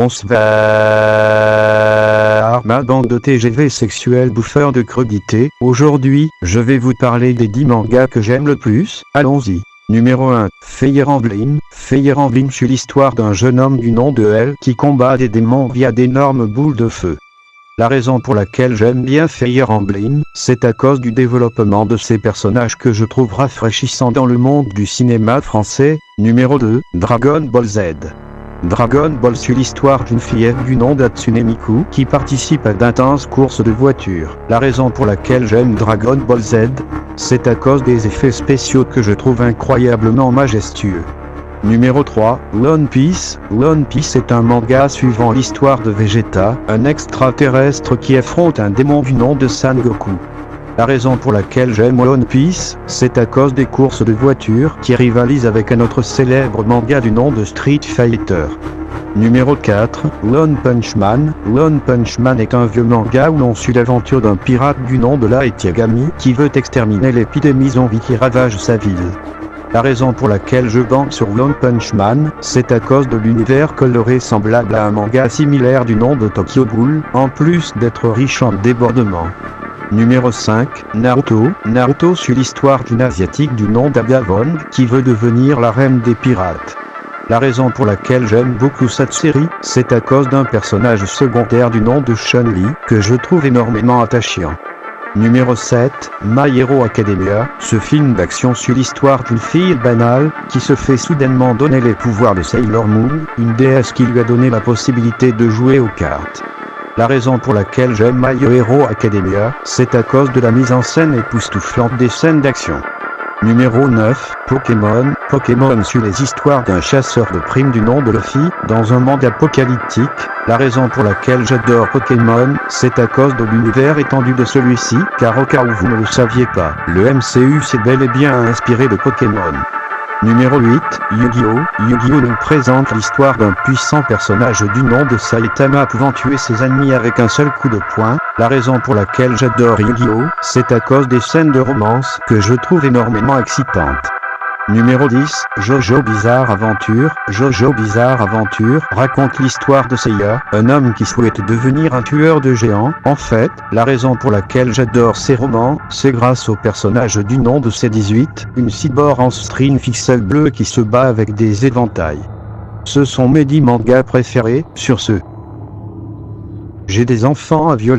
Bonsoir ma bande de TGV sexuels bouffeurs de crudités. Aujourd'hui, je vais vous parler des 10 mangas que j'aime le plus. Allons-y. Numéro 1. Fire Emblem. Fire Emblem suit l'histoire d'un jeune homme du nom de L qui combat des démons via d'énormes boules de feu. La raison pour laquelle j'aime bien Fire Emblem, c'est à cause du développement de ces personnages que je trouve rafraîchissant dans le monde du cinéma français. Numéro 2. Dragon Ball Z. Dragon Ball suit l'histoire d'une fillette du nom d'Hatsune Miku qui participe à d'intenses courses de voitures. La raison pour laquelle j'aime Dragon Ball Z, c'est à cause des effets spéciaux que je trouve incroyablement majestueux. Numéro 3. One Piece. One Piece est un manga suivant l'histoire de Vegeta, un extraterrestre qui affronte un démon du nom de Sangoku. La raison pour laquelle j'aime One Piece, c'est à cause des courses de voitures qui rivalisent avec un autre célèbre manga du nom de Street Fighter. Numéro 4. One Punch Man. One Punch Man est un vieux manga où l'on suit l'aventure d'un pirate du nom de Light Yagami qui veut exterminer l'épidémie zombie qui ravage sa ville. La raison pour laquelle je banque sur One Punch Man, c'est à cause de l'univers coloré semblable à un manga similaire du nom de Tokyo Ghoul, en plus d'être riche en débordements. Numéro 5. Naruto. Naruto suit l'histoire d'une asiatique du nom d'Agavon qui veut devenir la reine des pirates. La raison pour laquelle j'aime beaucoup cette série, c'est à cause d'un personnage secondaire du nom de Chun-Li que je trouve énormément attachant. Numéro 7. My Hero Academia. Ce film d'action suit l'histoire d'une fille banale qui se fait soudainement donner les pouvoirs de Sailor Moon, une déesse qui lui a donné la possibilité de jouer aux cartes. La raison pour laquelle j'aime My Hero Academia, c'est à cause de la mise en scène époustouflante des scènes d'action. Numéro 9. Pokémon. Pokémon suit les histoires d'un chasseur de primes du nom de Luffy, dans un monde apocalyptique. La raison pour laquelle j'adore Pokémon, c'est à cause de l'univers étendu de celui-ci, car au cas où vous ne le saviez pas, le MCU s'est bel et bien inspiré de Pokémon. Numéro 8. Yu-Gi-Oh! Yu-Gi-Oh! Nous présente l'histoire d'un puissant personnage du nom de Saitama pouvant tuer ses ennemis avec un seul coup de poing. La raison pour laquelle j'adore Yu-Gi-Oh! C'est à cause des scènes de romance que je trouve énormément excitantes. Numéro 10. Jojo Bizarre Adventure. Jojo Bizarre Adventure raconte l'histoire de Seiya, un homme qui souhaite devenir un tueur de géants. En fait, la raison pour laquelle j'adore ces romans, c'est grâce au personnage du nom de C18, une cyborg en string pixel bleu qui se bat avec des éventails. Ce sont mes 10 mangas préférés. Sur ce, j'ai des enfants à violer.